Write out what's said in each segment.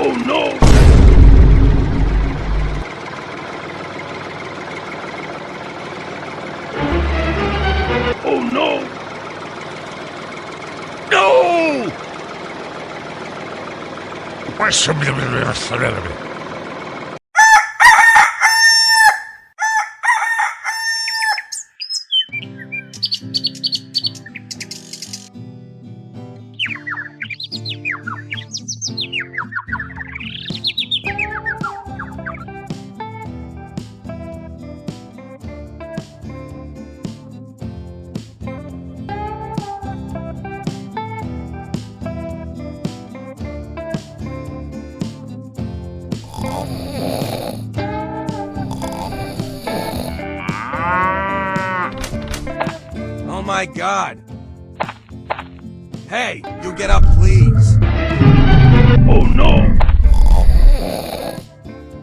Oh no! Oh no! No! Oh my God! Hey, you get up, please! Oh no!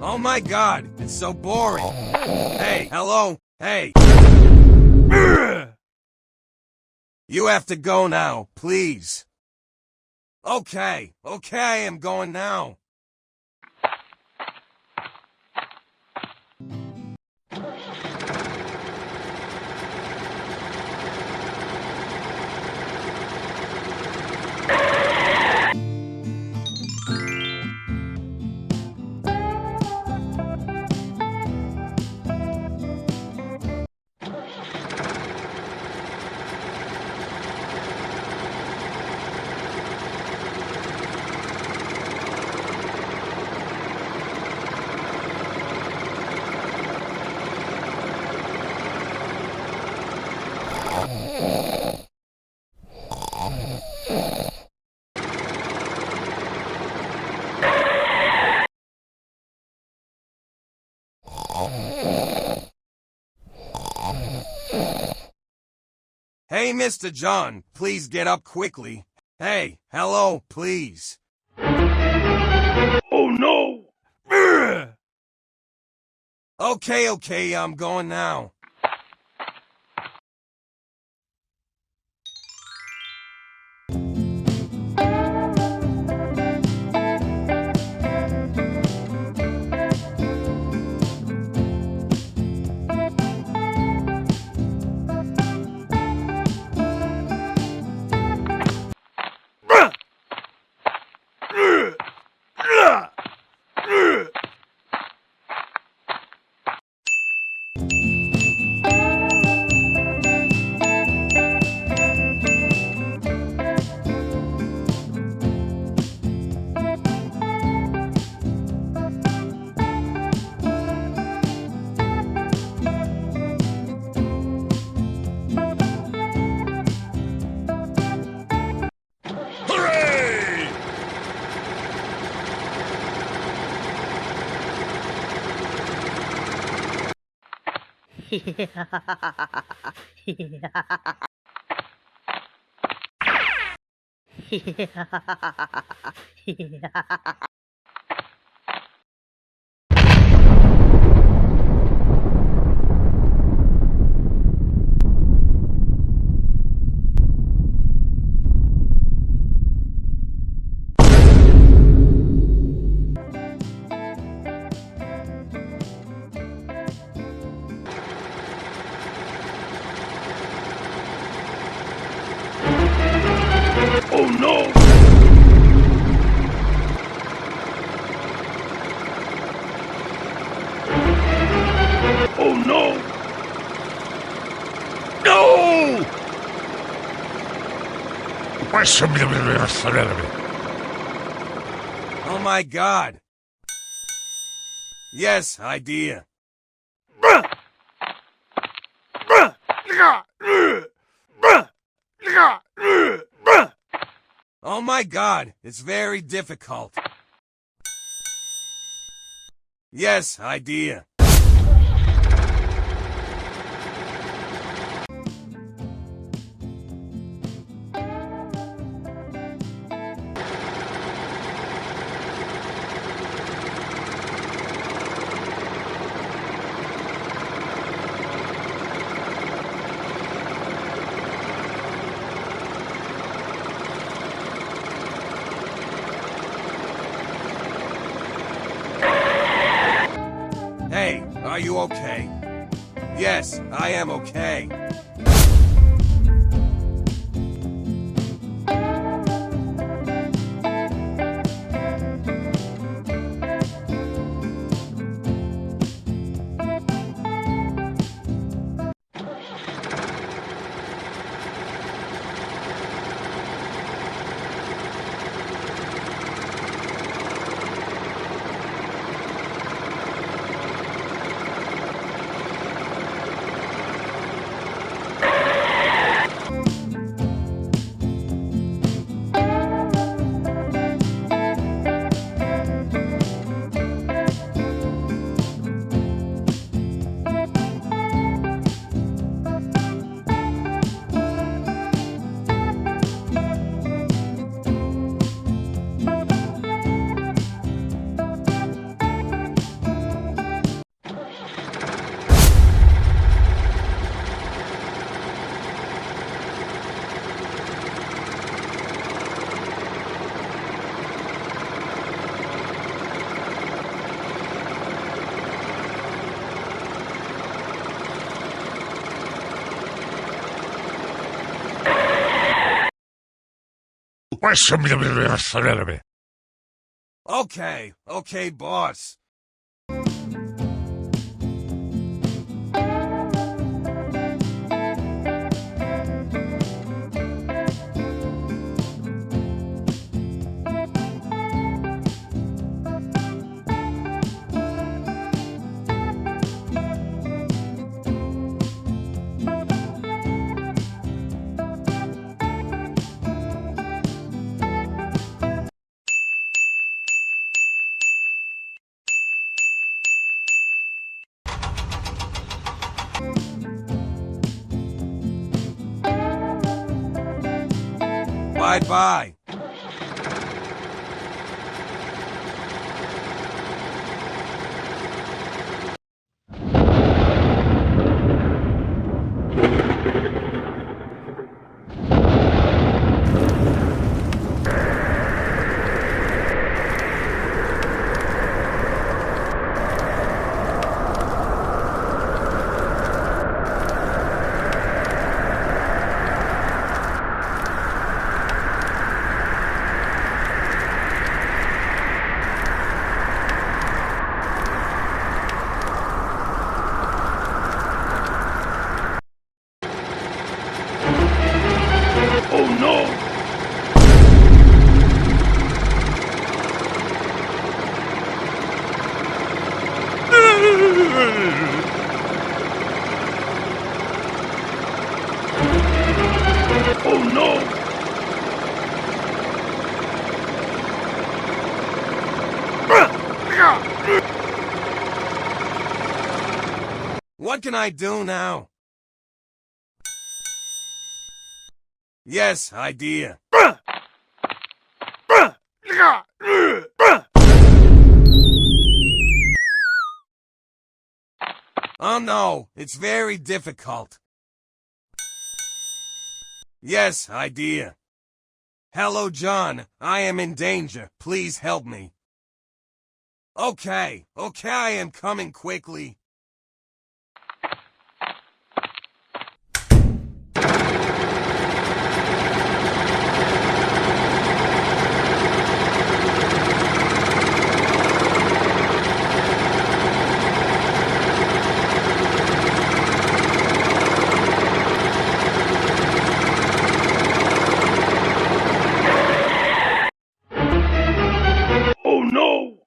Oh my God, it's so boring! Hey, hello, hey! You have to go now, please! Okay, I am going now! Hey, Mr. John, please get up quickly. Hey, hello, please. Oh no! Okay, I'm going now. Hooray! Oh no! Oh no! No! Oh my God. Yes, idea. Oh my God, it's very difficult. Yes, idea. Hey, are you okay? Yes, I am okay. Okay, boss. Bye-bye. Oh no! Oh no! What can I do now? Yes, idea. Oh no, it's very difficult. Yes, idea. Hello, John. I am in danger. Please help me. Okay, I am coming quickly. Oh no!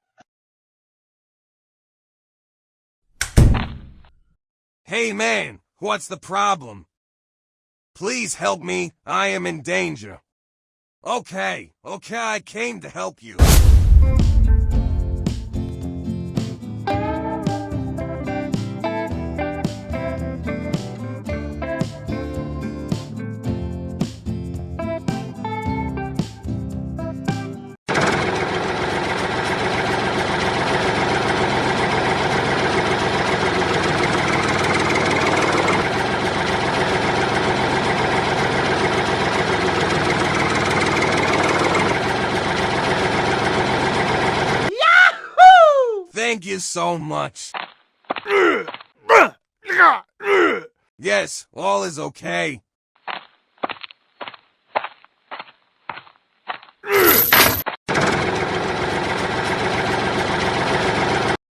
Hey man, what's the problem? Please help me. I am in danger. Okay, I came to help you. Thank you so much. Yes, all is okay.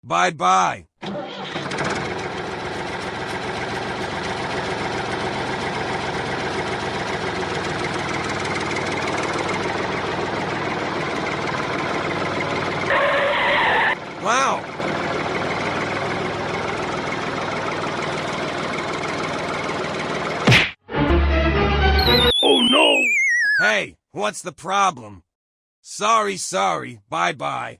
Bye-bye. Wow. Oh no! Hey, what's the problem? Sorry, bye-bye.